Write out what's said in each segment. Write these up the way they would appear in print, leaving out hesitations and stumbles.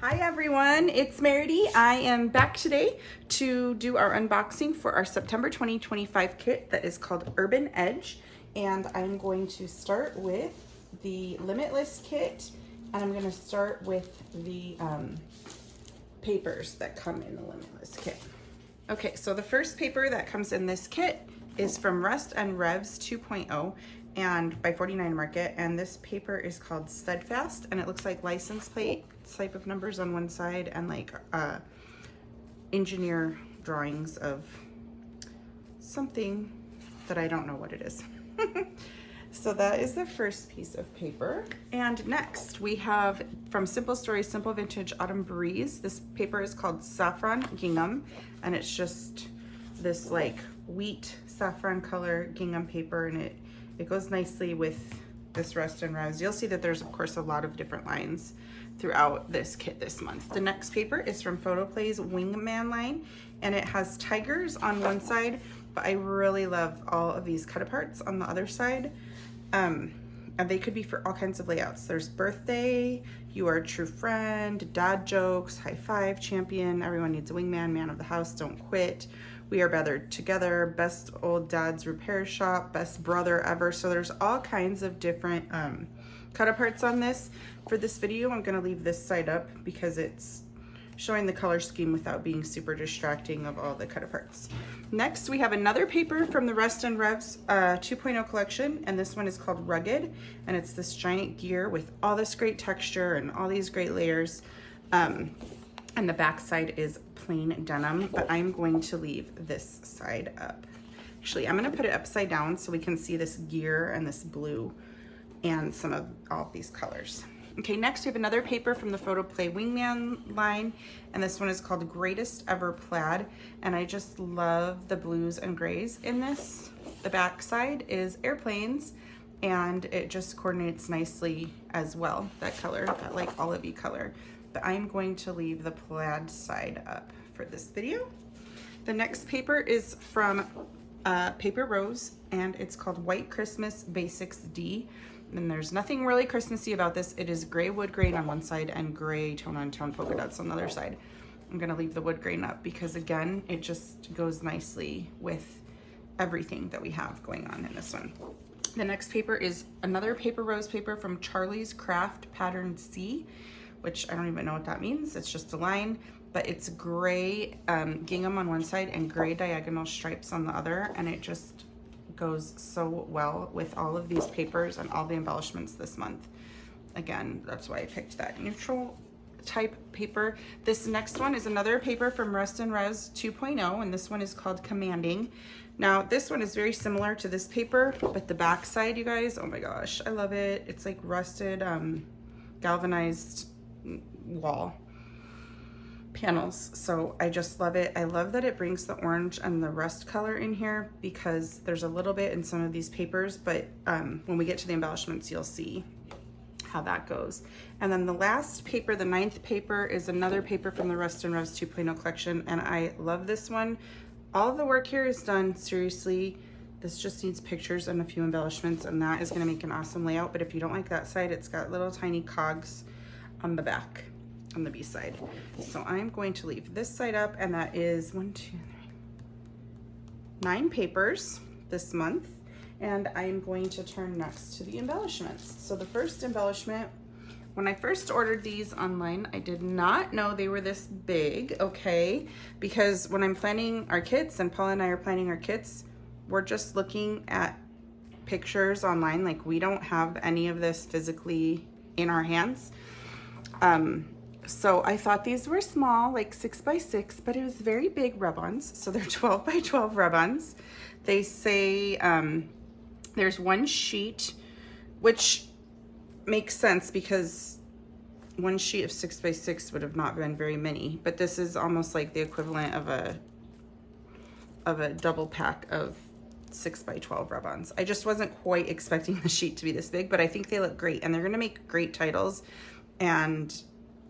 Hi everyone, it's Meridy. I am back today to do our unboxing for our September 2025 kit that is called Urban Edge. And I'm going to start with the Limitless kit, and I'm going to start with the papers that come in the Limitless kit. Okay, so the first paper that comes in this kit is from Rust and Revs 2.0 and by 49 Market, and this paper is called Steadfast, and it looks like license plate type of numbers on one side and like engineer drawings of something that I don't know what it is. So that is the first piece of paper. And next we have from Simple Stories, Simple Vintage Autumn Breeze. This paper is called Saffron Gingham, and it's just this like wheat saffron color gingham paper, and it goes nicely with this Rust and Revs. You'll see that there's of course a lot of different lines throughout this kit this month. The next paper is from Photoplay's Wingman line, and it has tigers on one side, but I really love all of these cut aparts on the other side. And they could be for all kinds of layouts. There's birthday, you are a true friend, dad jokes, high five, champion, everyone needs a wingman, man of the house, don't quit, we are better together, best old dad's repair shop, best brother ever. So there's all kinds of different cut aparts on this. For this video, I'm gonna leave this side up because it's showing the color scheme without being super distracting of all the cut aparts. Next, we have another paper from the Rust and Revs 2.0 collection, and this one is called Rugged, and it's this giant gear with all this great texture and all these great layers. And the back side is plain denim, but I'm going to leave this side up. Actually, I'm gonna put it upside down so we can see this gear and this blue and some of all of these colors. Okay, next we have another paper from the Photoplay Wingman line, and this one is called Greatest Ever Plaid, and I just love the blues and grays in this. The back side is airplanes, and it just coordinates nicely as well, that color, that like olivey color. But I'm going to leave the plaid side up for this video. The next paper is from Paper Rose, and it's called White Christmas Basics D. And there's nothing really Christmassy about this. It is gray wood grain on one side and gray tone on tone polka dots on the other side. I'm gonna leave the wood grain up because again, it just goes nicely with everything that we have going on in this one. The next paper is another Paper Rose paper from Charlie's Craft Pattern C, which I don't even know what that means. It's just a line, but it's gray gingham on one side and gray diagonal stripes on the other, and it just goes so well with all of these papers and all the embellishments this month. Again, that's why I picked that neutral type paper. This next one is another paper from Rust and Revs 2.0, and this one is called Commanding. Now, this one is very similar to this paper, but the back side, you guys, oh my gosh, I love it. It's like rusted galvanized wall panels, so I just love it. I love that it brings the orange and the rust color in here because there's a little bit in some of these papers, but when we get to the embellishments, you'll see how that goes. And then the last paper, the 9th paper, is another paper from the Rust and Revs 2.0 collection, and I love this one. All of the work here is done, seriously. This just needs pictures and a few embellishments, and that is gonna make an awesome layout. But if you don't like that side, it's got little tiny cogs on the back, on the B side. So I'm going to leave this side up, and that is 9 papers this month. And I'm going to turn next to the embellishments. So the first embellishment, when I first ordered these online, I did not know they were this big, okay? Because when I'm planning our kits, and Paula and I are planning our kits, we're just looking at pictures online. Like, we don't have any of this physically in our hands. So I thought these were small, like 6 by 6, but it was very big rub-ons. So they're 12 by 12 rub-ons. They say there's one sheet, which makes sense because one sheet of 6 by 6 would have not been very many, but this is almost like the equivalent of a double pack of 6 by 12 rub-ons. I just wasn't quite expecting the sheet to be this big, but I think they look great, and they're gonna make great titles, and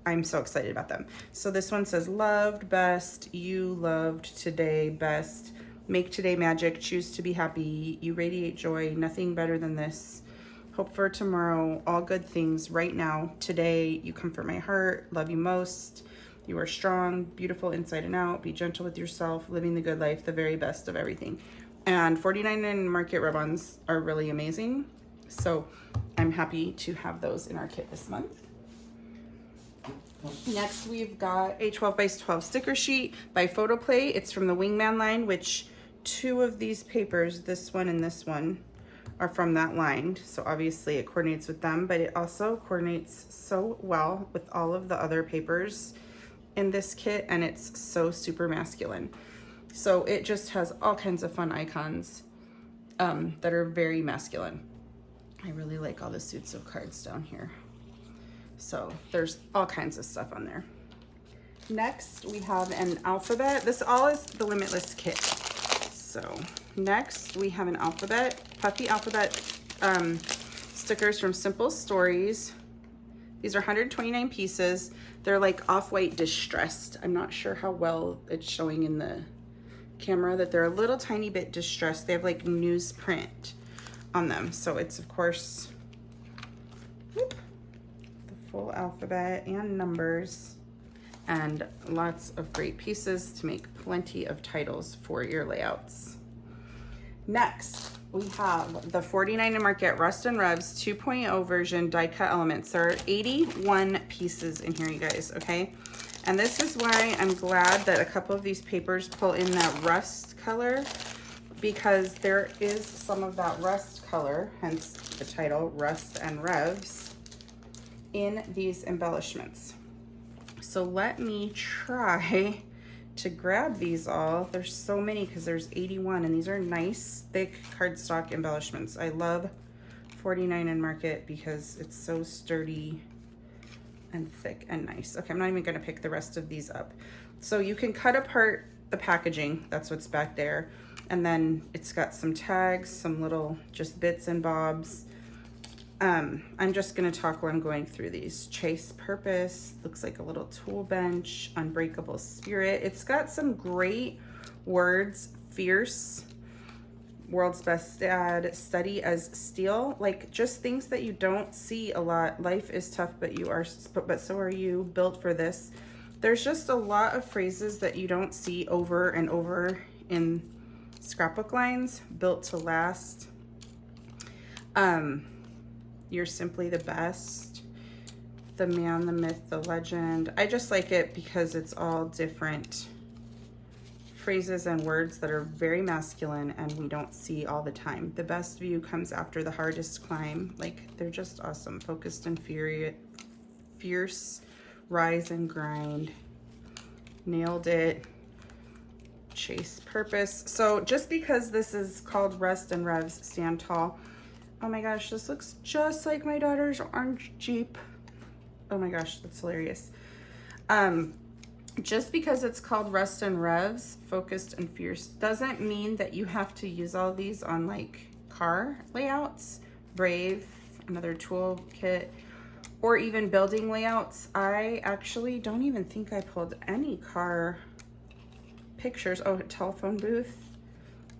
I'm so excited about them. So this one says, loved best, you loved today best, make today magic, choose to be happy, you radiate joy, nothing better than this, hope for tomorrow, all good things right now. Today, you comfort my heart, love you most. You are strong, beautiful inside and out. Be gentle with yourself, living the good life, the very best of everything. And 49 Market rub-ons are really amazing. So I'm happy to have those in our kit this month. Next, we've got a 12 by 12 sticker sheet by Photoplay. It's from the Wingman line, which 2 of these papers, this one and this one, are from that line. So obviously it coordinates with them, but it also coordinates so well with all of the other papers in this kit, and it's so super masculine. So it just has all kinds of fun icons that are very masculine. I really like all the suits of cards down here. So there's all kinds of stuff on there. Next, we have an alphabet. This all is the Limitless kit. So next, we have an alphabet, puffy alphabet stickers from Simple Stories. These are 129 pieces. They're like off-white distressed. I'm not sure how well it's showing in the camera that they're a little tiny bit distressed. They have like newsprint on them. So it's of course, whoop, the full alphabet and numbers, and lots of great pieces to make plenty of titles for your layouts. Next, we have the 49 Market Rust and Revs 2.0 version die cut elements. There are 81 pieces in here, you guys, okay? And this is why I'm glad that a couple of these papers pull in that rust color, because there is some of that rust color, hence the title Rust and Revs, in these embellishments. So let me try to grab these all. There's so many because there's 81, and these are nice thick cardstock embellishments. I love 49 Market because it's so sturdy and thick and nice. Okay, I'm not even gonna pick the rest of these up. So you can cut apart the packaging, that's what's back there. And then it's got some tags, some little just bits and bobs. I'm just gonna talk while I'm going through these. Chase Purpose, looks like a little tool bench. Unbreakable Spirit. It's got some great words. Fierce, World's Best Dad, Steady as Steel. Like just things that you don't see a lot. Life is tough, but so are you. Built for this. There's just a lot of phrases that you don't see over and over in scrapbook lines. Built to Last. You're Simply the Best. The Man, the Myth, the Legend. I just like it because it's all different phrases and words that are very masculine and we don't see all the time. The best view comes after the hardest climb. Like, they're just awesome. Focused and Fierce, Rise and Grind. Nailed It. Chase Purpose. So just because this is called Rust and Revs, Stand Tall. Oh my gosh, this looks just like my daughter's orange Jeep. Oh my gosh, that's hilarious. Just because it's called Rust and Revs, Focused and Fierce, doesn't mean that you have to use all these on like car layouts. Brave, another tool kit, or even building layouts. I actually don't even think I pulled any car pictures. Oh, telephone booth.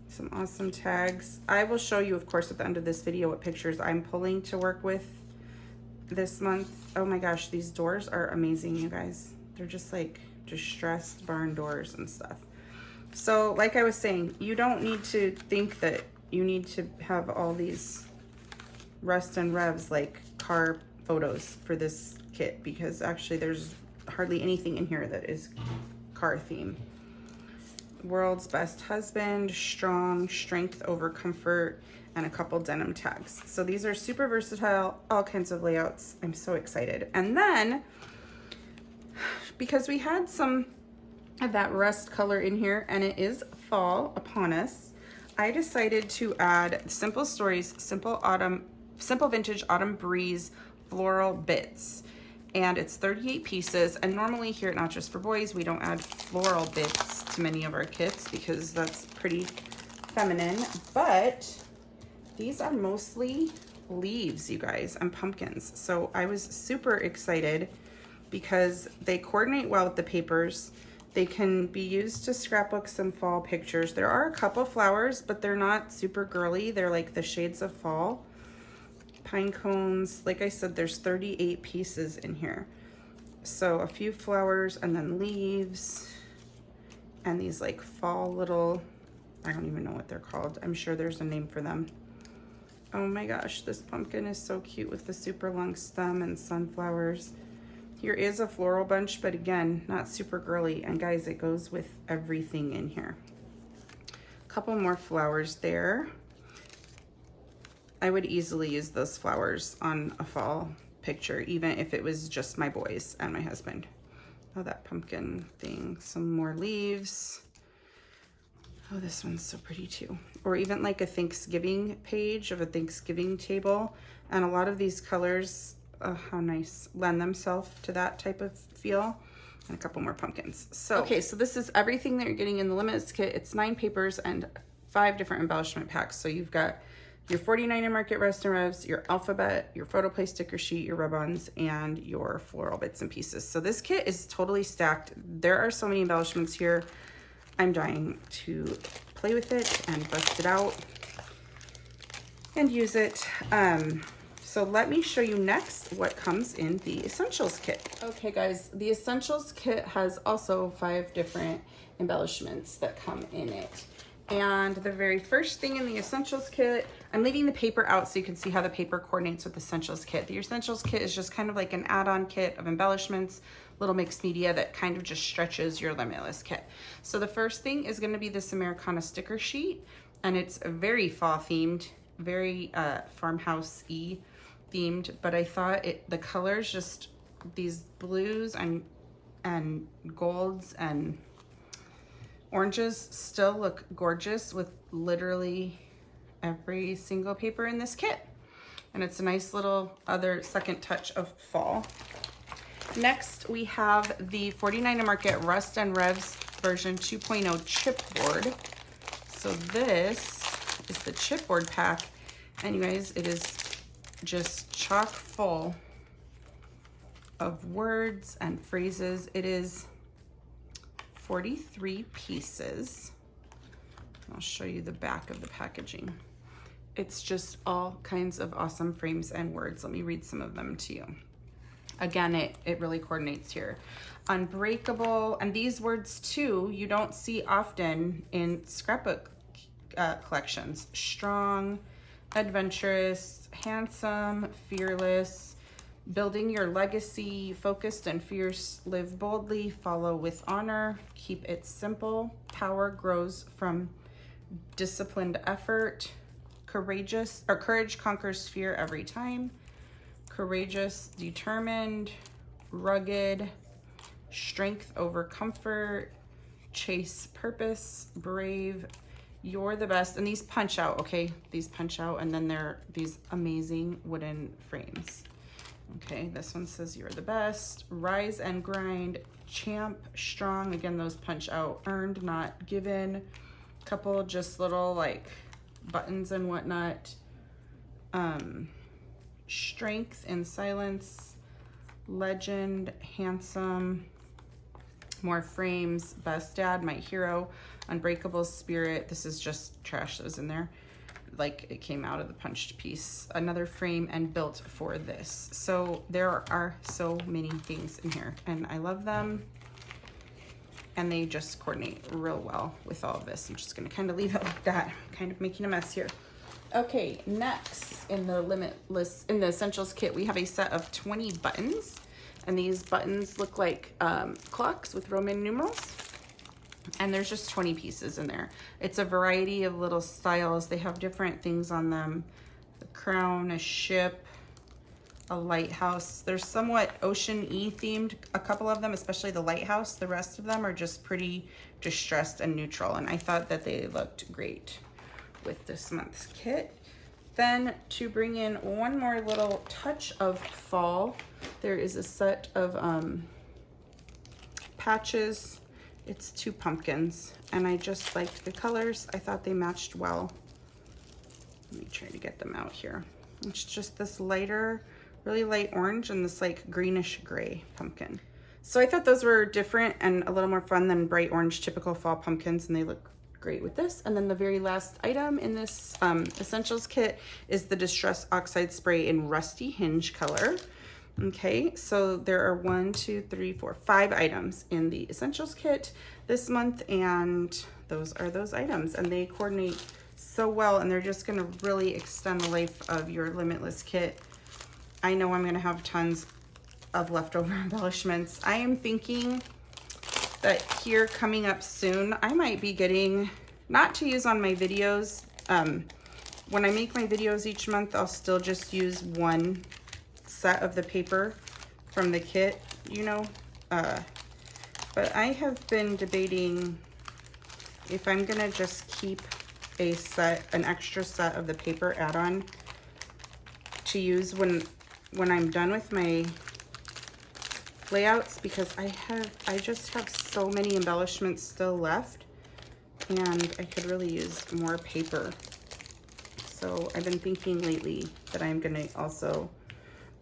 Some awesome tags. I will show you, of course, at the end of this video what pictures I'm pulling to work with this month. Oh my gosh, these doors are amazing, you guys. They're just like distressed barn doors and stuff. So like I was saying, you don't need to think that you need to have all these Rust and Revs like car photos for this kit, because actually there's hardly anything in here that is car theme. World's Best Husband, Strong, Strength over Comfort, and a couple denim tags. So these are super versatile, all kinds of layouts. I'm so excited. And then, because we had some of that rust color in here and it is fall upon us, I decided to add Simple Stories, Simple Vintage Autumn Breeze Floral Bits. And it's 38 pieces. And normally here at Not Just for Boys, we don't add floral bits to many of our kits because that's pretty feminine. But these are mostly leaves, you guys, and pumpkins. So I was super excited because they coordinate well with the papers. They can be used to scrapbook some fall pictures. There are a couple flowers, but they're not super girly. They're like the shades of fall. pine cones. Like I said, there's 38 pieces in here. So a few flowers and then leaves and these like fall little, I don't even know what they're called. I'm sure there's a name for them. Oh my gosh, this pumpkin is so cute with the super long stem and sunflowers. Here is a floral bunch, but again, not super girly. And guys, it goes with everything in here. A couple more flowers there. I would easily use those flowers on a fall picture, even if it was just my boys and my husband. Oh, that pumpkin thing. Some more leaves. Oh, this one's so pretty too. Or even like a Thanksgiving page of a Thanksgiving table. And a lot of these colors, oh, how nice, lend themselves to that type of feel. And a couple more pumpkins. So, okay, so this is everything that you're getting in the Limitless kit. It's 9 papers and 5 different embellishment packs. So you've got your 49 in Market Rest and Revs, your alphabet, your photo play sticker sheet, your rub-ons, and your floral bits and pieces. So this kit is totally stacked. There are so many embellishments here. I'm dying to play with it and bust it out and use it. So let me show you next what comes in the Essentials kit. Okay guys, the Essentials kit has also 5 different embellishments that come in it. And the very first thing in the Essentials kit, I'm leaving the paper out so you can see how the paper coordinates with the Essentials kit. The Essentials kit is just kind of like an add-on kit of embellishments, little mixed media that kind of just stretches your Limitless kit. So the first thing is going to be this Americana sticker sheet, and it's very fall themed, very farmhouse-y themed, but I thought the colors, just these blues and golds and oranges still look gorgeous with literally every single paper in this kit. And it's a nice little other second touch of fall. Next, we have the 49 in Market Rust and Revs version 2.0 chipboard. So this is the chipboard pack. And you guys, it is just chock full of words and phrases. It is 43 pieces. I'll show you the back of the packaging. It's just all kinds of awesome frames and words. Let me read some of them to you. Again, it really coordinates here. Unbreakable, and these words too, you don't see often in scrapbook collections. Strong, adventurous, handsome, fearless, building your legacy, focused and fierce, live boldly, follow with honor, keep it simple, power grows from disciplined effort, courage conquers fear every time, courageous, determined, rugged, strength over comfort, chase purpose, brave, you're the best. And these punch out, okay? These punch out, and then they're these amazing wooden frames. Okay, this one says you're the best, rise and grind, champ, strong. Again, those punch out, earned, not given. Couple just little like buttons and whatnot. Strength and silence, legend, handsome, more frames, best dad, my hero, unbreakable spirit. This is just trash that was in there. Like it came out of the punched piece. Another frame and built for this. So there are so many things in here and I love them. And they just coordinate real well with all of this. I'm just gonna kind of leave it like that. I'm kind of making a mess here. Okay, next in the Limitless, in the Essentials kit, we have a set of 20 buttons. And these buttons look like clocks with Roman numerals. And there's just 20 pieces in there. It's a variety of little styles. They have different things on them. A crown, a ship, a lighthouse. They're somewhat ocean-y themed, a couple of them, especially the lighthouse. The rest of them are just pretty distressed and neutral. And I thought that they looked great with this month's kit. Then to bring in one more little touch of fall, there is a set of patches. It's 2 pumpkins, and I just liked the colors. I thought they matched well. Let me try to get them out here. It's just this lighter, really light orange and this like greenish gray pumpkin. So I thought those were different and a little more fun than bright orange typical fall pumpkins, and they look great with this. And then the very last item in this essentials kit is the Distress Oxide Spray in Rusty Hinge color. Okay, so there are 5 items in the essentials kit this month, and those are those items, and they coordinate so well, and they're just gonna really extend the life of your Limitless kit. I know I'm gonna have tons of leftover embellishments. I am thinking that here coming up soon, I might be getting, not to use on my videos, when I make my videos each month, I'll still just use one set of the paper from the kit, you know, but I have been debating if I'm gonna just keep an extra set of the paper add-on to use when I'm done with my layouts, because I just have so many embellishments still left, and I could really use more paper. So I've been thinking lately that I'm gonna also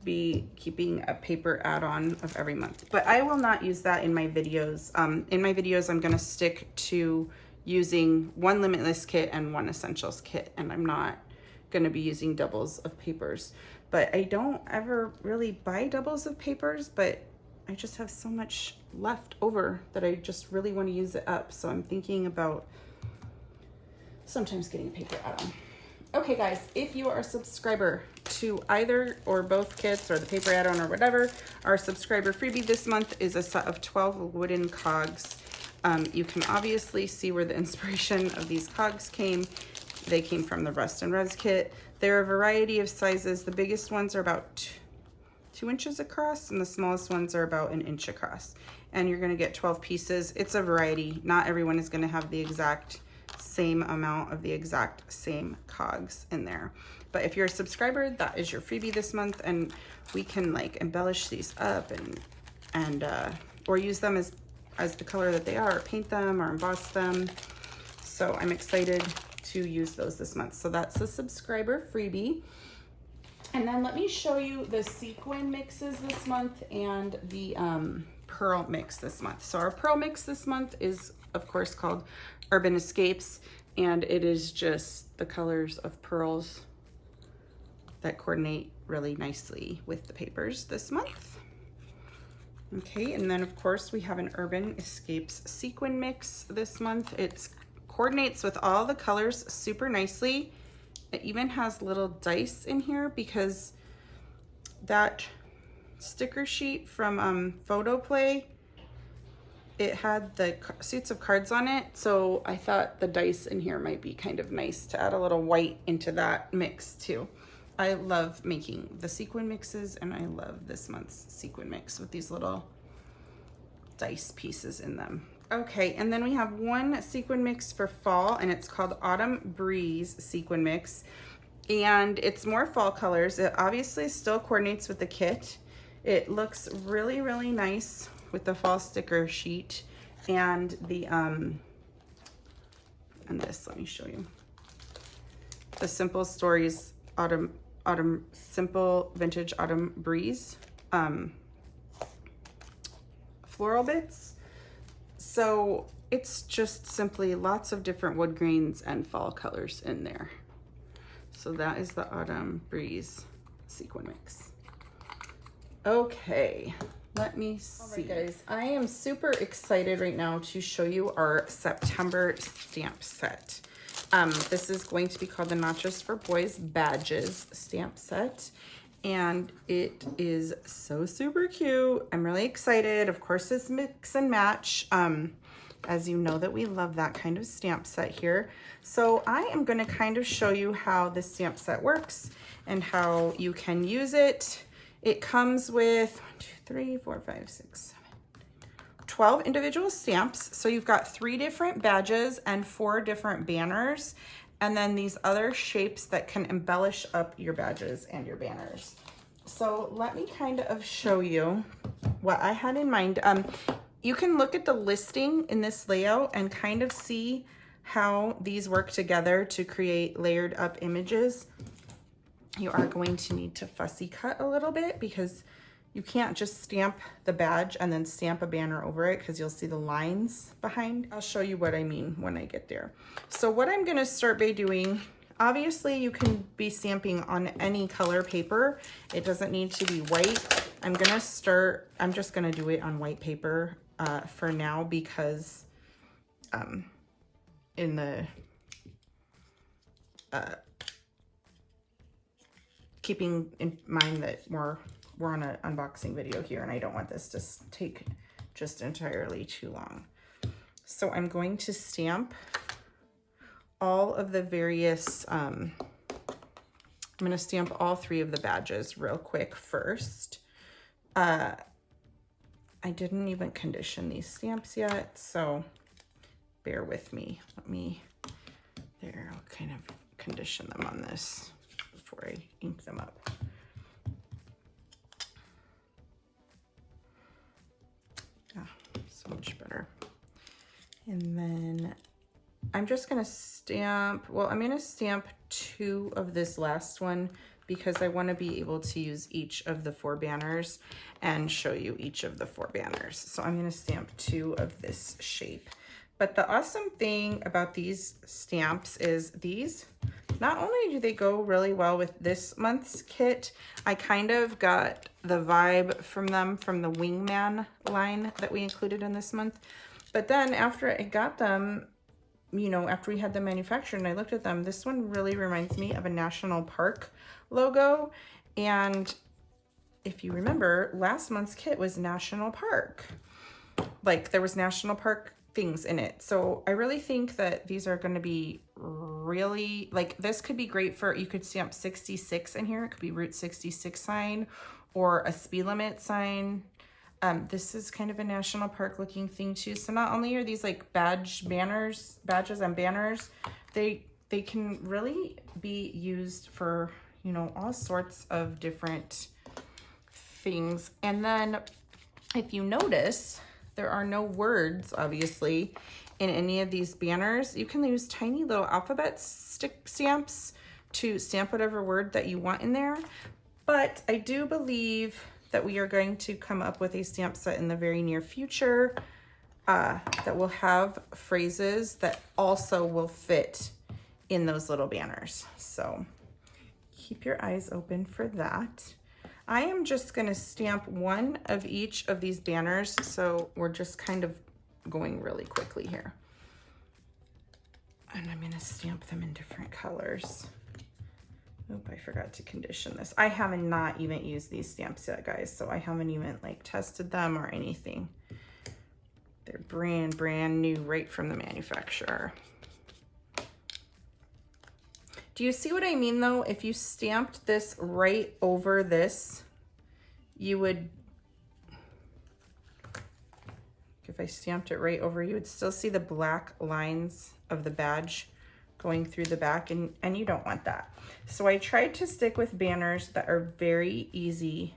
be keeping a paper add-on of every month, but I will not use that in my videos. In my videos, I'm gonna stick to using one Limitless kit and one essentials kit, and I'm not gonna be using doubles of papers. But I don't ever really buy doubles of papers, but I just have so much left over that I just really want to use it up. So I'm thinking about sometimes getting a paper add-on. Okay guys, if you are a subscriber to either or both kits or the paper add-on or whatever, our subscriber freebie this month is a set of 12 wooden cogs. You can obviously see where the inspiration of these cogs came. They came from the Rust and Res kit. There are a variety of sizes. The biggest ones are about 2 inches across, and the smallest ones are about 1 inch across. And you're gonna get 12 pieces. It's a variety. Not everyone is gonna have the exact same amount of the exact same cogs in there. But if you're a subscriber, that is your freebie this month, and we can like embellish these up and or use them as the color that they are, or paint them or emboss them. So I'm excited to use those this month. So that's the subscriber freebie. And then let me show you the sequin mixes this month and the pearl mix this month. So our pearl mix this month is of course called Urban Escapes, and it is just the colors of pearls that coordinate really nicely with the papers this month. Okay, and then of course we have an Urban Escapes sequin mix this month. It coordinates with all the colors super nicely. It even has little dice in here because that sticker sheet from Photo Play, it had the suits of cards on it, so I thought the dice in here might be kind of nice to add a little white into that mix too. I love making the sequin mixes, and I love this month's sequin mix with these little dice pieces in them. Okay, and then we have one sequin mix for fall, and it's called Autumn Breeze Sequin Mix, and it's more fall colors. It obviously still coordinates with the kit. It looks really, really nice with the fall sticker sheet and the and this, let me show you. The Simple Stories Simple Vintage Autumn Breeze floral bits. So it's just simply lots of different wood grains and fall colors in there. So that is the Autumn Breeze sequin mix. Okay, let me see. All right, guys, I am super excited right now to show you our September stamp set. This is going to be called the Not Just for Boys Badges stamp set, and it is so super cute. I'm really excited. Of course, it's mix and match. As you know that we love that kind of stamp set here. So I am going to kind of show you how this stamp set works and how you can use it. It comes with 12 individual stamps. So you've got 3 different badges and 4 different banners, and then these other shapes that can embellish up your badges and your banners. So let me kind of show you what I had in mind. You can look at the listing in this layout and kind of see how these work together to create layered up images. You are going to need to fussy cut a little bit because you can't just stamp the badge and then stamp a banner over it because you'll see the lines behind. I'll show you what I mean when I get there. So what I'm gonna start by doing, obviously you can be stamping on any color paper. It doesn't need to be white. I'm just gonna do it on white paper for now because in the keeping in mind that we're on an unboxing video here and I don't want this to take just entirely too long. So I'm going to stamp all of the various, I'm going to stamp all 3 of the badges real quick first. I didn't even condition these stamps yet, so bear with me. There, I'll kind of condition them on this before I ink them up. So much better. And then I'm just gonna stamp, well, I'm gonna stamp 2 of this last one because I wanna be able to use each of the 4 banners and show you each of the 4 banners. So I'm gonna stamp 2 of this shape. But the awesome thing about these stamps is these, not only do they go really well with this month's kit, I kind of got the vibe from them from the Wingman line that we included in this month. But then after I got them, you know, after we had them manufactured and I looked at them, this one really reminds me of a national park logo. And if you remember, last month's kit was national park. Like there was national park things in it. So I really think that these are going to be really, like this could be great for, you could stamp 66 in here. It could be Route 66 sign or a speed limit sign. This is kind of a national park looking thing too. So not only are these like badges and banners, they can really be used for, you know, all sorts of different things. And then if you notice, there are no words, obviously, in any of these banners. You can use tiny little alphabet stamps to stamp whatever word that you want in there. But I do believe that we are going to come up with a stamp set in the very near future that will have phrases that also will fit in those little banners. So keep your eyes open for that. I am just going to stamp 1 of each of these banners, so we're just kind of going really quickly here. And I'm going to stamp them in different colors. Oop, I forgot to condition this. I haven't not even used these stamps yet, guys, so I haven't even like tested them or anything. They're brand new right from the manufacturer. Do you see what I mean though? If you stamped this right over this, you would, if I stamped it right over, you would still see the black lines of the badge going through the back, and you don't want that. So I tried to stick with banners that are very easy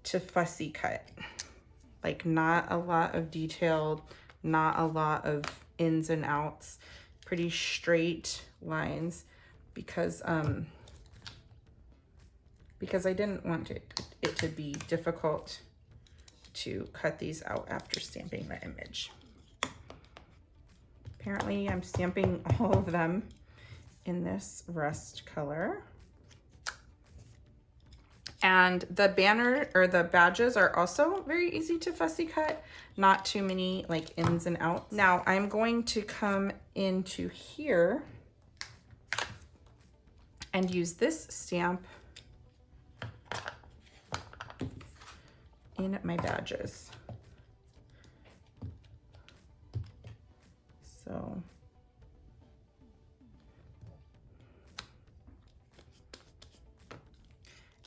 to fussy cut. Like not a lot of detailed, not a lot of ins and outs, pretty straight lines. Because I didn't want it to be difficult to cut these out after stamping the image. Apparently I'm stamping all of them in this rust color. And the banner or the badges are also very easy to fussy cut, not too many like ins and outs. Now I'm going to come into here and use this stamp in my badges. So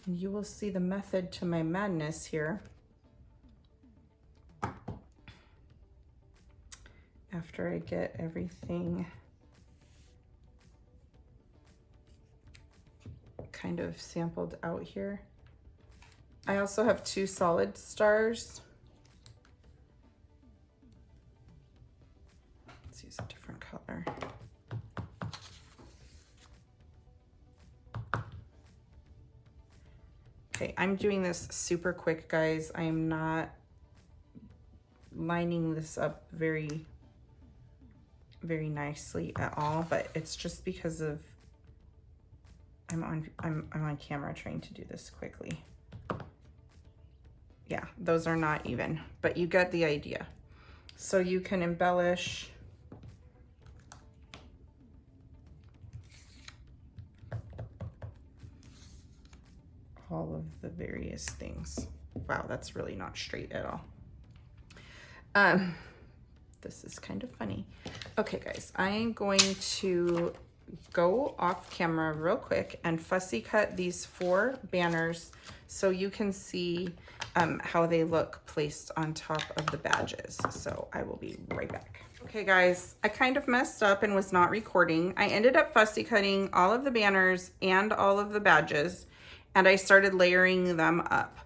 and you will see the method to my madness here after I get everything kind of sampled out here. I also have 2 solid stars. Let's use a different color. Okay, I'm doing this super quick, guys. I am not lining this up very nicely at all, but it's just because of I'm on camera trying to do this quickly. Yeah, those are not even, but you get the idea. So you can embellish all of the various things. Wow, that's really not straight at all. This is kind of funny. Okay, guys, I am going to go off camera real quick and fussy cut these 4 banners so you can see how they look placed on top of the badges. So I will be right back. Okay, guys, I kind of messed up and was not recording. I ended up fussy cutting all of the banners and all of the badges, and I started layering them up.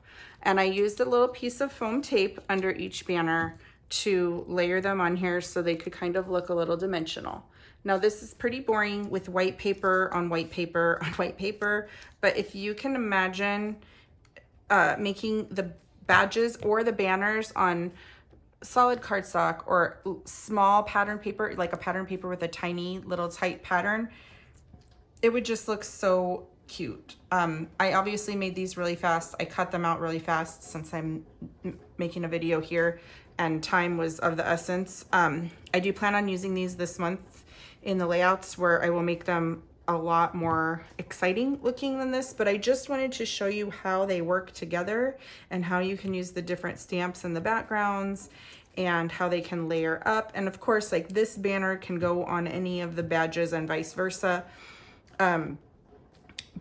And I used a little piece of foam tape under each banner to layer them on here so they could kind of look a little dimensional. Now this is pretty boring with white paper on white paper on white paper, but if you can imagine making the badges or the banners on solid cardstock or small pattern paper, like a pattern paper with a tiny little tight pattern, it would just look so cute. I obviously made these really fast. I cut them out really fast since I'm making a video here and time was of the essence. I do plan on using these this month in the layouts where I will make them a lot more exciting looking than this, but I just wanted to show you how they work together and how you can use the different stamps in the backgrounds and how they can layer up. And of course, like this banner can go on any of the badges and vice versa.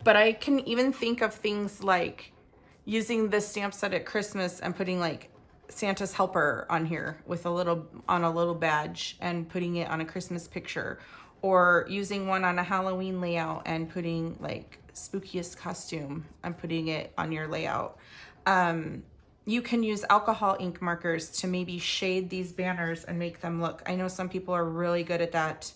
But I can even think of things like using this stamp set at Christmas and putting like Santa's helper on here with a little badge and putting it on a Christmas picture, or using one on a Halloween layout and putting like spookiest costume and putting it on your layout. You can use alcohol ink markers to maybe shade these banners and make them look. I know some people are really good at that.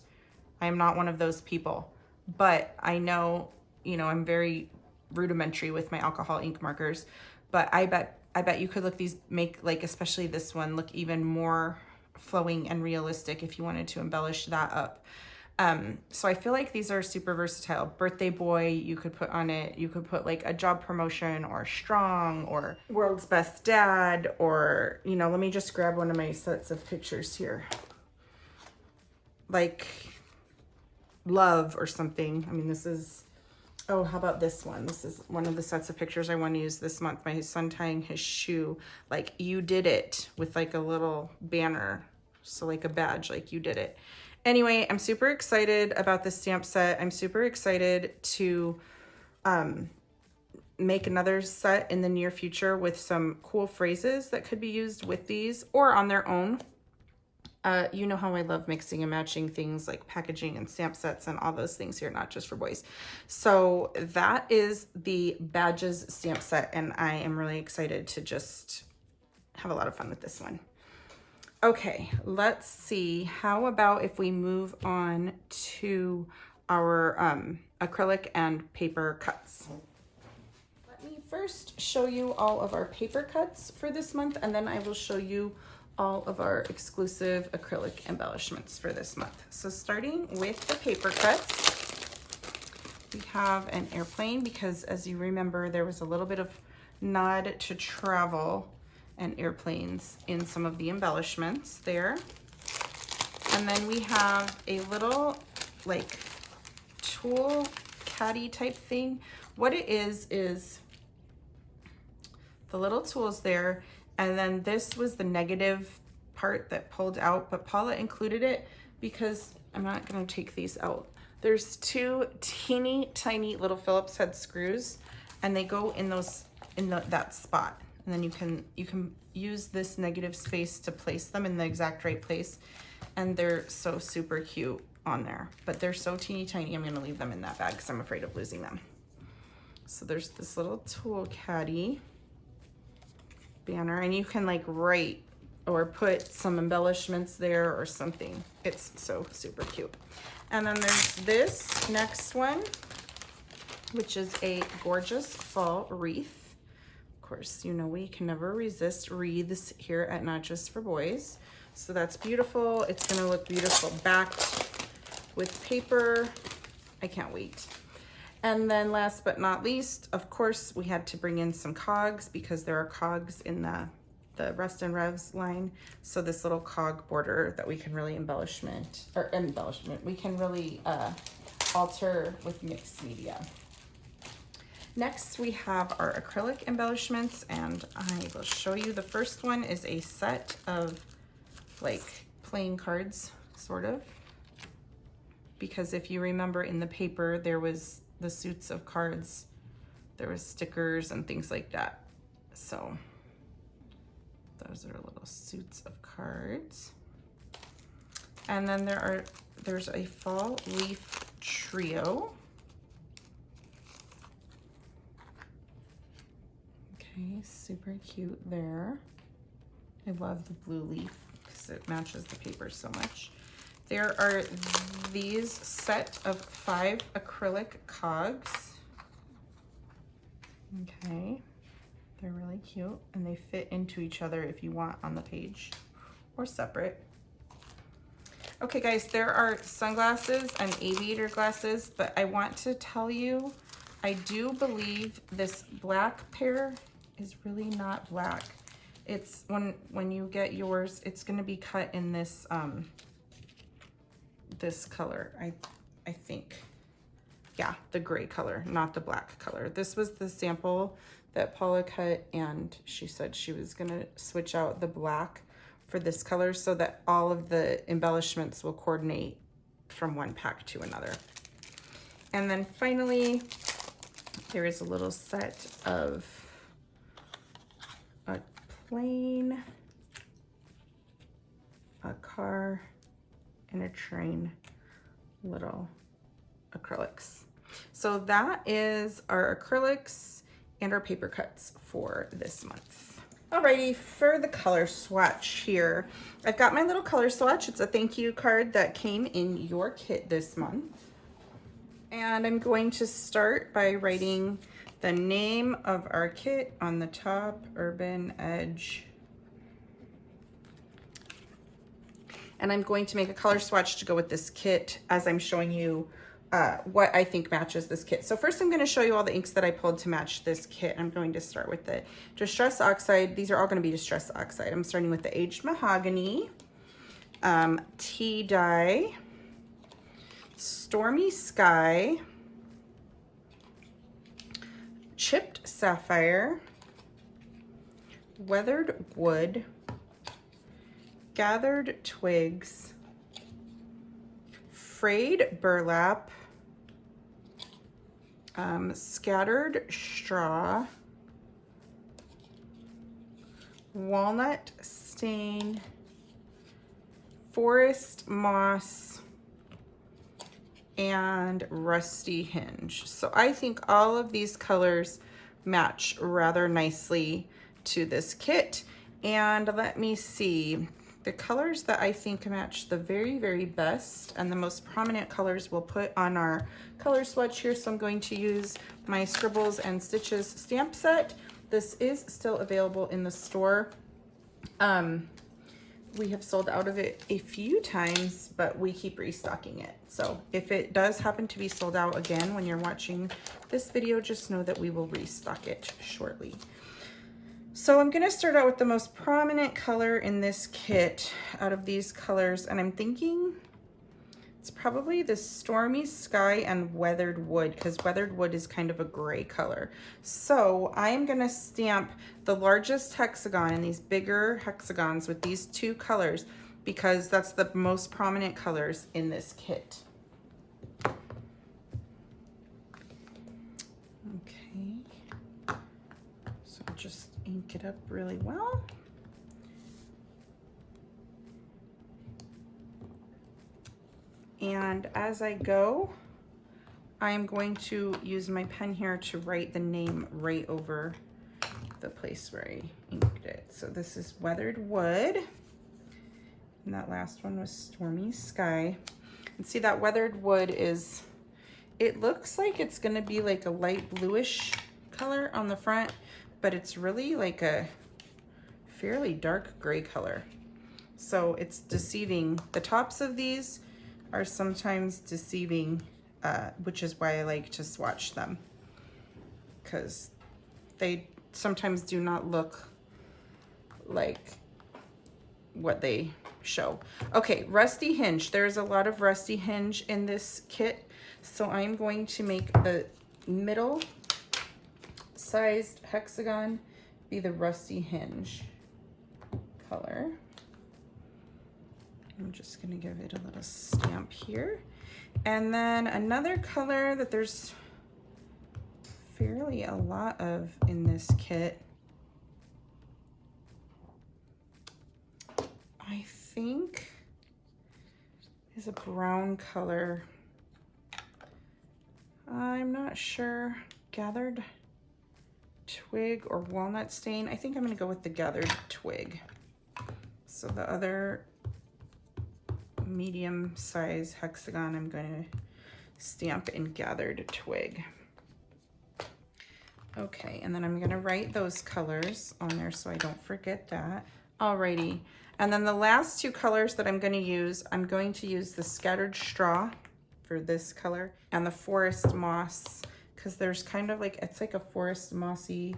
I am not one of those people, but I know, you know, I'm very rudimentary with my alcohol ink markers, but I bet you could make like, especially this one, look even more flowing and realistic if you wanted to embellish that up. So I feel like these are super versatile. Birthday boy, you could put on it. You could put like a job promotion or strong or world's best dad, or, you know, let me just grab one of my sets of pictures here. Like love or something. I mean, this is, oh, how about this one? This is one of the sets of pictures I want to use this month. My son tying his shoe, like you did it, with like a little banner. So like a badge, like you did it. Anyway, I'm super excited about this stamp set. I'm super excited to make another set in the near future with some cool phrases that could be used with these or on their own. You know how I love mixing and matching things like packaging and stamp sets and all those things here, not just for boys. So that is the badges stamp set, and I am really excited to just have a lot of fun with this one. Okay, let's see. How about if we move on to our acrylic and paper cuts? Let me first show you all of our paper cuts for this month, and then I will show you all of our exclusive acrylic embellishments for this month. So starting with the paper cuts, we have an airplane because, as you remember, there was a little bit of nod to travel and airplanes in some of the embellishments there. And then we have a little like tool caddy type thing. What it is the little tools there, and then this was the negative part that pulled out, but Paula included it because I'm not gonna take these out. There's 2 teeny tiny little Phillips head screws, and they go in that spot. And then you can use this negative space to place them in the exact right place. And they're so super cute on there, but they're so teeny tiny. I'm gonna leave them in that bag because I'm afraid of losing them. So there's this little tool caddy banner, and you can like write or put some embellishments there or something. It's so super cute. And then there's this next one, which is a gorgeous fall wreath. course, you know we can never resist wreaths here at Not Just for Boys. So that's beautiful. It's gonna look beautiful backed with paper. I can't wait. And then last but not least, of course, we had to bring in some cogs because there are cogs in the Rust and Revs line. So this little cog border that we can really we can really alter with mixed media. Next, we have our acrylic embellishments, and I will show you. The first one is a set of like playing cards, sort of. Because if you remember in the paper, there was the suits of cards, there was stickers and things like that. So those are little suits of cards. And then there's a fall leaf trio. Okay, super cute there. I love the blue leaf because it matches the paper so much. There are these set of 5 acrylic cogs. Okay, they're really cute and they fit into each other if you want on the page or separate. Okay guys, there are sunglasses and aviator glasses, but I want to tell you, I do believe this black pair is really not black. It's when you get yours, it's gonna be cut in this this color, I think. Yeah, the gray color, not the black color. This was the sample that Paula cut, and she said she was gonna switch out the black for this color so that all of the embellishments will coordinate from one pack to another. And then finally, there is a little set of a plane, a car, and a train little acrylics. So that is our acrylics and our paper cuts for this month. Alrighty, for the color swatch here, I've got my little color swatch. It's a thank you card that came in your kit this month. And I'm going to start by writing the name of our kit on the top, Urban Edge. And I'm going to make a color swatch to go with this kit as I'm showing you what I think matches this kit. So first I'm going to show you all the inks that I pulled to match this kit. I'm going to start with the Distress Oxide. These are all going to be Distress Oxide. I'm starting with the Aged Mahogany, Tea Dye, Stormy Sky, Chipped Sapphire, Weathered Wood, Gathered Twigs, Frayed Burlap, Scattered Straw, Walnut Stain, Forest Moss, and Rusty Hinge. So I think all of these colors match rather nicely to this kit. And let me see. The colors that I think match the very, very best and the most prominent colors we'll put on our color swatch here. So I'm going to use my Scribbles and Stitches stamp set. This is still available in the store. We have sold out of it a few times, but we keep restocking it. So if it does happen to be sold out again when you're watching this video, just know that we will restock it shortly. So I'm going to start out with the most prominent color in this kit out of these colors, and I'm thinking it's probably the Stormy Sky and Weathered Wood, because Weathered Wood is kind of a gray color. So I am going to stamp the largest hexagon in these bigger hexagons with these 2 colors because that's the most prominent colors in this kit. Okay, so just ink it up really well. And as I go, I'm going to use my pen here to write the name right over the place where I inked it. So this is Weathered Wood, and that last one was Stormy Sky. And see, that Weathered Wood is, it looks like it's gonna be like a light bluish color on the front, but it's really like a fairly dark gray color. So it's deceiving. The tops of these are sometimes deceiving, which is why I like to swatch them, because they sometimes do not look like what they show. Okay, rusty hinge. There's a lot of rusty hinge in this kit, so I'm going to make the middle sized hexagon be the rusty hinge color. I'm just gonna give it a little stamp here. And then another color that there's fairly a lot of in this kit, I think is a brown color. I'm not sure. Gathered twig or walnut stain. I think I'm gonna go with the gathered twig. So the other medium size hexagon I'm gonna stamp in gathered twig. Okay, and then I'm gonna write those colors on there so I don't forget that. Alrighty, and then the last two colors that I'm going to use the scattered straw for this color and the forest moss, because there's kind of like, it's like a forest mossy,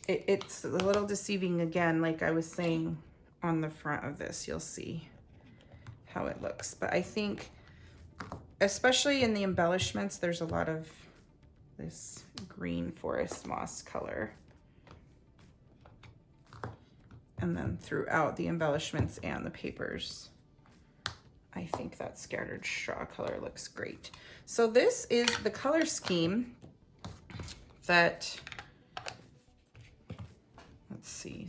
it's a little deceiving again, like I was saying on the front of this. You'll see how it looks, but I think especially in the embellishments there's a lot of this green forest moss color. And then throughout the embellishments and the papers, I think that scattered straw color looks great. So this is the color scheme that, let's see,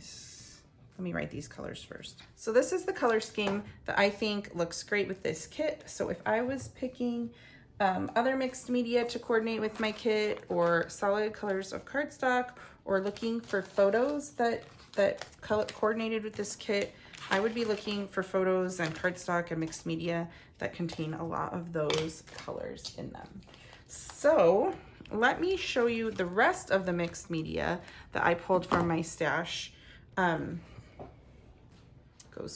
let me write these colors first. So this is the color scheme that I think looks great with this kit. So if I was picking other mixed media to coordinate with my kit, or solid colors of cardstock, or looking for photos that coordinated with this kit, I would be looking for photos and cardstock and mixed media that contain a lot of those colors in them. So let me show you the rest of the mixed media that I pulled from my stash. Goes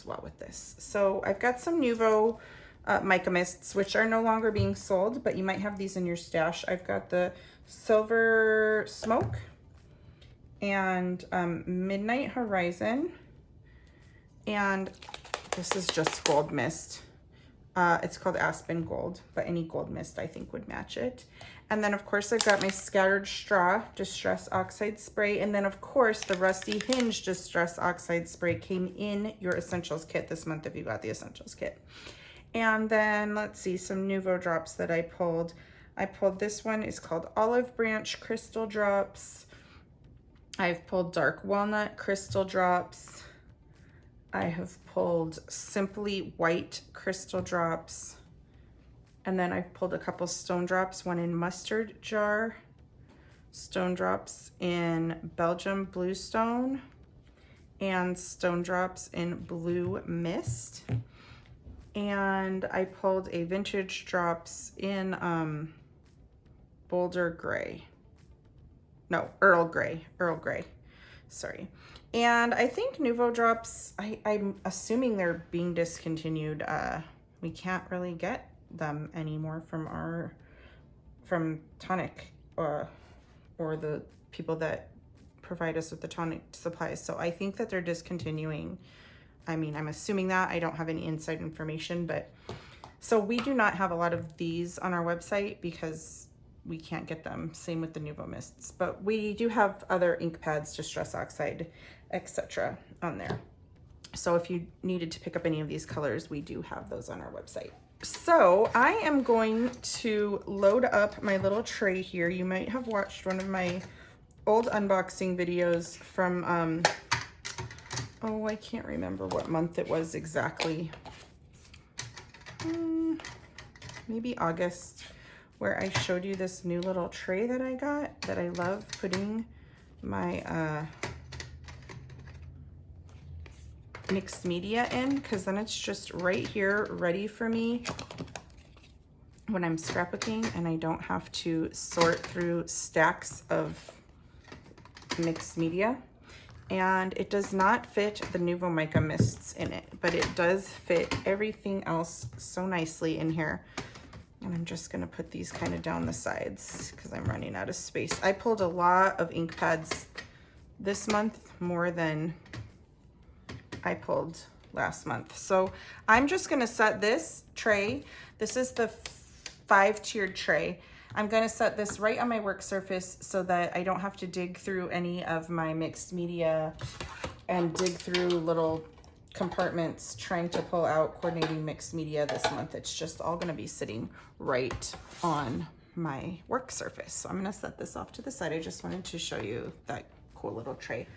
well with this. So I've got some Nuvo mica mists, which are no longer being sold, but you might have these in your stash. I've got the Silver Smoke and Midnight Horizon, and this is just gold mist. It's called Aspen Gold, but any gold mist I think would match it. And then of course I've got my Scattered Straw Distress Oxide Spray, and then of course the Rusty Hinge Distress Oxide Spray came in your Essentials kit this month if you got the Essentials kit. And then let's see, some Nuvo drops that I pulled. This one is called Olive Branch Crystal Drops. I've pulled Dark Walnut Crystal Drops. I have pulled Simply White Crystal Drops. And then I've pulled a couple Stone Drops, one in Mustard Jar, Stone Drops in Belgium Bluestone, and Stone Drops in Blue Mist. And I pulled a Vintage Drops in Boulder Gray. No, Earl Grey, sorry. And I think Nuvo drops, I'm assuming they're being discontinued. We can't really get them anymore from Tonic or the people that provide us with the Tonic supplies. So I think that they're discontinuing. I mean, I'm assuming that. I don't have any inside information, but so we do not have a lot of these on our website because we can't get them. Same with the Nuvo mists, but we do have other ink pads, Distress Oxide, etc. on there. So if you needed to pick up any of these colors, we do have those on our website. So I am going to load up my little tray here. You might have watched one of my old unboxing videos from, oh, I can't remember what month it was exactly. Maybe August, where I showed you this new little tray that I got that I love putting my mixed media in, because then it's just right here ready for me when I'm scrapbooking and I don't have to sort through stacks of mixed media. And it does not fit the Nuvo Mica mists in it, but it does fit everything else so nicely in here. And I'm just gonna put these kind of down the sides because I'm running out of space. I pulled a lot of ink pads this month, more than I pulled last month. So I'm just gonna set this tray. This is the 5-tiered tray. I'm gonna set this right on my work surface so that I don't have to dig through any of my mixed media and dig through little compartments trying to pull out coordinating mixed media this month. It's just all gonna be sitting right on my work surface. So I'm gonna set this off to the side. I just wanted to show you that cool little tray.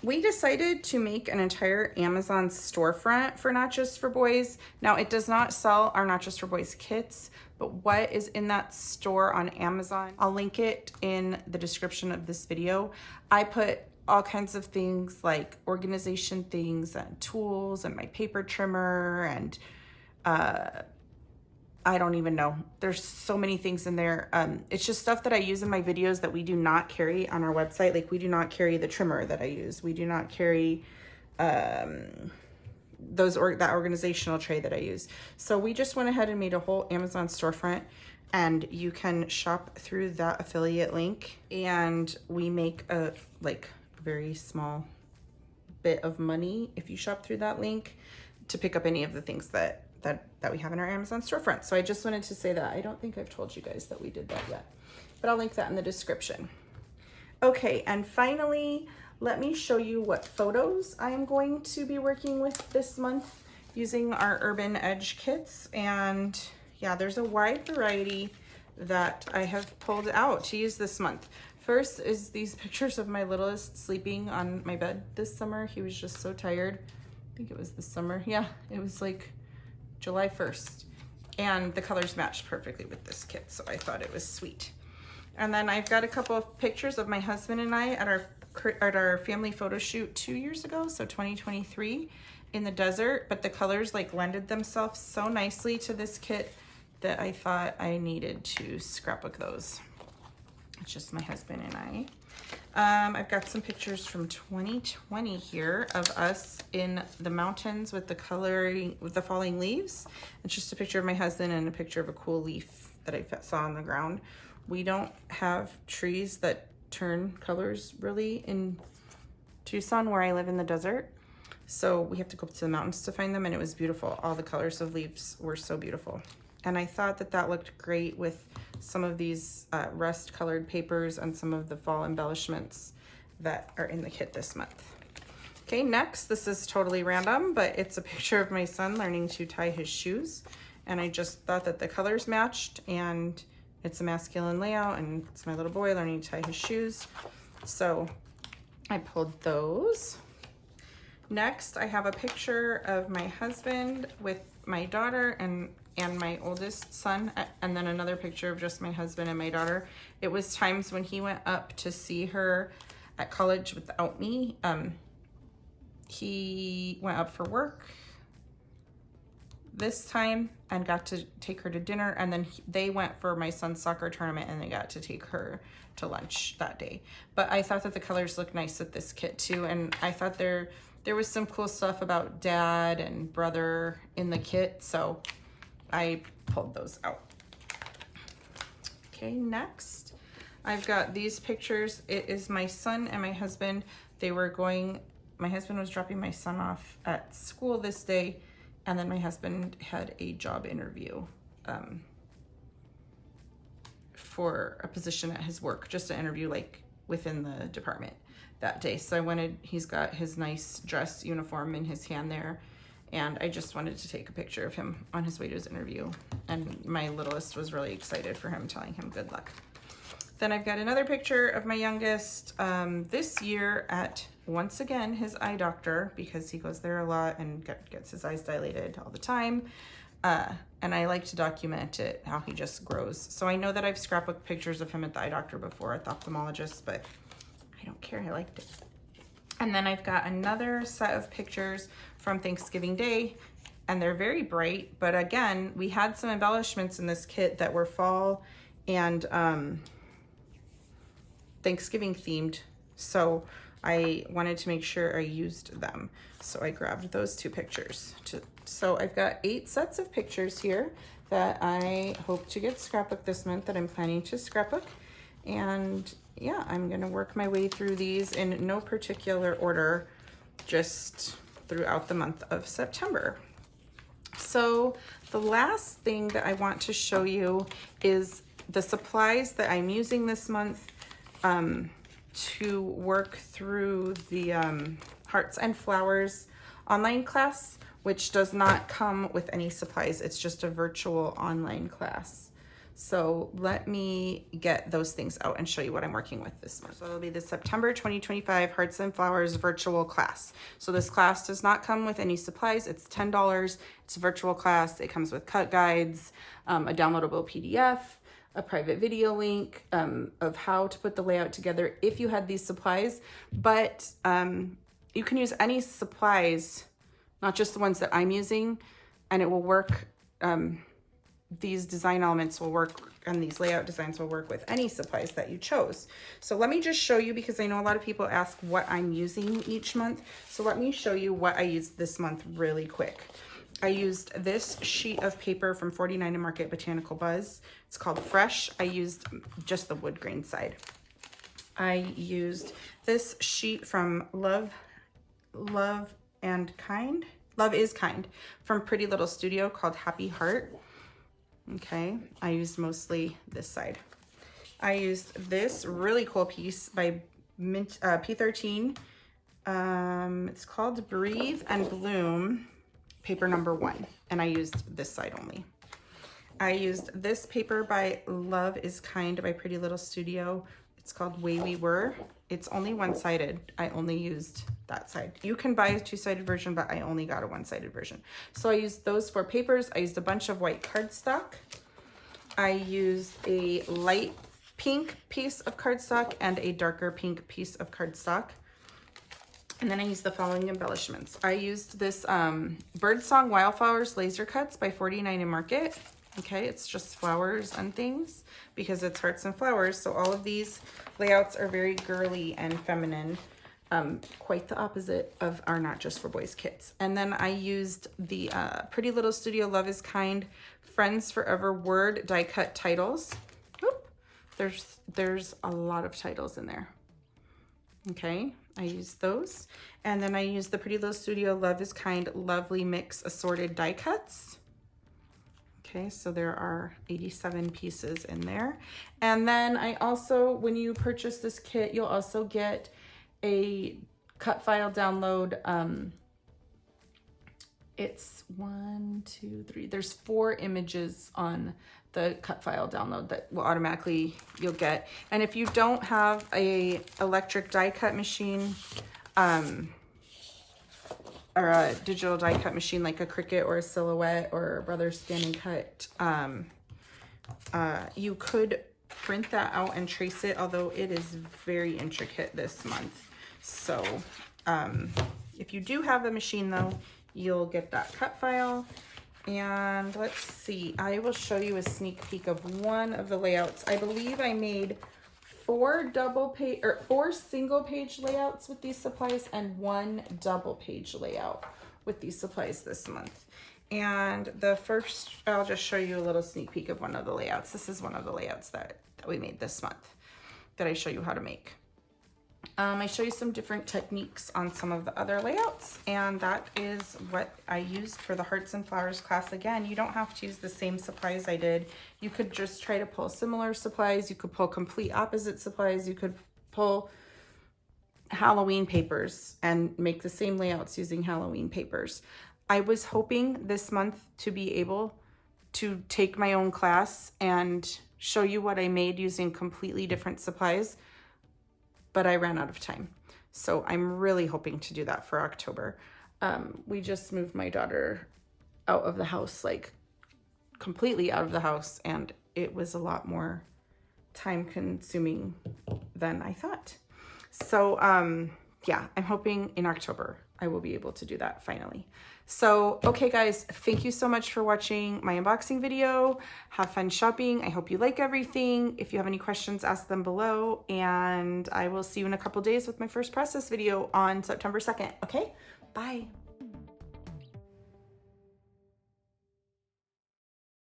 We decided to make an entire Amazon storefront for Not Just for Boys. Now, it does not sell our Not Just for Boys kits, but what is in that store on Amazon, I'll link it in the description of this video. I put all kinds of things like organization things and tools and my paper trimmer and I don't even know. There's so many things in there. It's just stuff that I use in my videos that we do not carry on our website. Like we do not carry the trimmer that I use. We do not carry that organizational tray that I use. So we just went ahead and made a whole Amazon storefront, and you can shop through that affiliate link, and we make a very small bit of money if you shop through that link to pick up any of the things that we have in our Amazon storefront. So I just wanted to say that. I don't think I've told you guys that we did that yet, but I'll link that in the description. Okay, and finally, let me show you what photos I am going to be working with this month using our Urban Edge kits. And yeah, there's a wide variety that I have pulled out to use this month. First is these pictures of my littlest sleeping on my bed this summer. He was just so tired. I think it was this summer. Yeah, it was like July 1st. And the colors matched perfectly with this kit, so I thought it was sweet. And then I've got a couple of pictures of my husband and I at our family photo shoot 2 years ago, so 2023, in the desert, but the colors like lended themselves so nicely to this kit that I thought I needed to scrapbook those. It's just my husband and I. I've got some pictures from 2020 here of us in the mountains with the coloring, with the falling leaves. It's just a picture of my husband and a picture of a cool leaf that I saw on the ground. We don't have trees that turn colors really in Tucson, where I live in the desert. So we have to go up to the mountains to find them, and it was beautiful. All the colors of leaves were so beautiful. And I thought that that looked great with some of these rust colored papers and some of the fall embellishments that are in the kit this month. Okay, next, this is totally random, but it's a picture of my son learning to tie his shoes. And I just thought that the colors matched, and it's a masculine layout, and it's my little boy learning to tie his shoes. So I pulled those. Next, I have a picture of my husband with my daughter and my oldest son, and then another picture of just my husband and my daughter. It was times when he went up to see her at college without me. He went up for work this time and got to take her to dinner, and then they went for my son's soccer tournament and they got to take her to lunch that day. But I thought that the colors looked nice with this kit too, and I thought there was some cool stuff about dad and brother in the kit, so I pulled those out. Okay, next I've got these pictures. It is my son and my husband. My husband was dropping my son off at school this day, and then my husband had a job interview for a position at his work, just an interview like within the department that day. So he's got his nice dress uniform in his hand there, and I just wanted to take a picture of him on his way to his interview. And my littlest was really excited for him, telling him good luck. Then I've got another picture of my youngest this year at, once again, his eye doctor, because he goes there a lot and gets his eyes dilated all the time. And I like to document it, how he just grows. So I know that I've scrapbooked pictures of him at the eye doctor before at the ophthalmologist, but I don't care, I liked it. And then I've got another set of pictures from Thanksgiving Day, and they're very bright, but again, we had some embellishments in this kit that were fall and Thanksgiving themed. So I wanted to make sure I used them. So I grabbed those 2 pictures. So I've got 8 sets of pictures here that I hope to get scrapbook this month, that I'm planning to scrapbook. And yeah, I'm gonna work my way through these in no particular order, just throughout the month of September. So the last thing that I want to show you is the supplies that I'm using this month to work through the Hearts and Flowers online class, which does not come with any supplies. It's just a virtual online class. So let me get those things out and show you what I'm working with this month. So it'll be the September 2025 Hearts and Flowers virtual class. So this class does not come with any supplies. It's $10. It's a virtual class. It comes with cut guides, a downloadable PDF, a private video link of how to put the layout together if you had these supplies. But you can use any supplies, not just the ones that I'm using, and it will work. These design elements will work, and these layout designs will work with any supplies that you chose. So let me just show you, because I know a lot of people ask what I'm using each month. So let me show you what I used this month really quick. I used this sheet of paper from 49 and Market Botanical Buzz. It's called Fresh. I used just the wood grain side. I used this sheet from Love is Kind from Pretty Little Studio called Happy Heart. Okay, I used mostly this side. I used this really cool piece by P13. It's called Breathe and Bloom, paper number 1, and I used this side only. I used this paper by Love is Kind by Pretty Little Studio. It's called Way We Were. It's only one-sided. I only used that side. You can buy a 2-sided version, but I only got a 1-sided version. So I used those 4 papers. I used a bunch of white cardstock. I used a light pink piece of cardstock and a darker pink piece of cardstock. And then I used the following embellishments. I used this Birdsong Wildflowers Laser Cuts by 49 and Market. Okay, it's just flowers and things because it's Hearts and Flowers. So all of these layouts are very girly and feminine. Quite the opposite of our Not Just for Boys kits. And then I used the Pretty Little Studio Love is Kind Friends Forever Word die cut titles. Oop, there's a lot of titles in there. Okay, I used those. And then I used the Pretty Little Studio Love is Kind Lovely Mix Assorted die cuts. Okay, so there are 87 pieces in there. And then I also, when you purchase this kit, you'll also get a cut file download. It's 1, 2, 3. There's 4 images on the cut file download that will automatically you'll get. And if you don't have a electric die cut machine, or a digital die cut machine like a Cricut or a Silhouette or a Brothers Scan and Cut, you could print that out and trace it, although it is very intricate this month. So if you do have a machine though, you'll get that cut file. And let's see, I will show you a sneak peek of one of the layouts. I believe I made 4 single page layouts with these supplies and 1 double page layout with these supplies this month. And the first, I'll just show you a little sneak peek of one of the layouts. This is one of the layouts that we made this month that I show you how to make. I show you some different techniques on some of the other layouts, and that is what I used for the Hearts and Flowers class. Again, you don't have to use the same supplies I did. You could just try to pull similar supplies. You could pull complete opposite supplies. You could pull Halloween papers and make the same layouts using Halloween papers. I was hoping this month to be able to take my own class and show you what I made using completely different supplies, but I ran out of time. So I'm really hoping to do that for October. We just moved my daughter out of the house, like completely out of the house, and it was a lot more time consuming than I thought. So yeah, I'm hoping in October I will be able to do that finally. So, okay guys, thank you so much for watching my unboxing video. Have fun shopping. I hope you like everything. If you have any questions, ask them below, and I will see you in a couple days with my first process video on September 2nd. Okay, bye.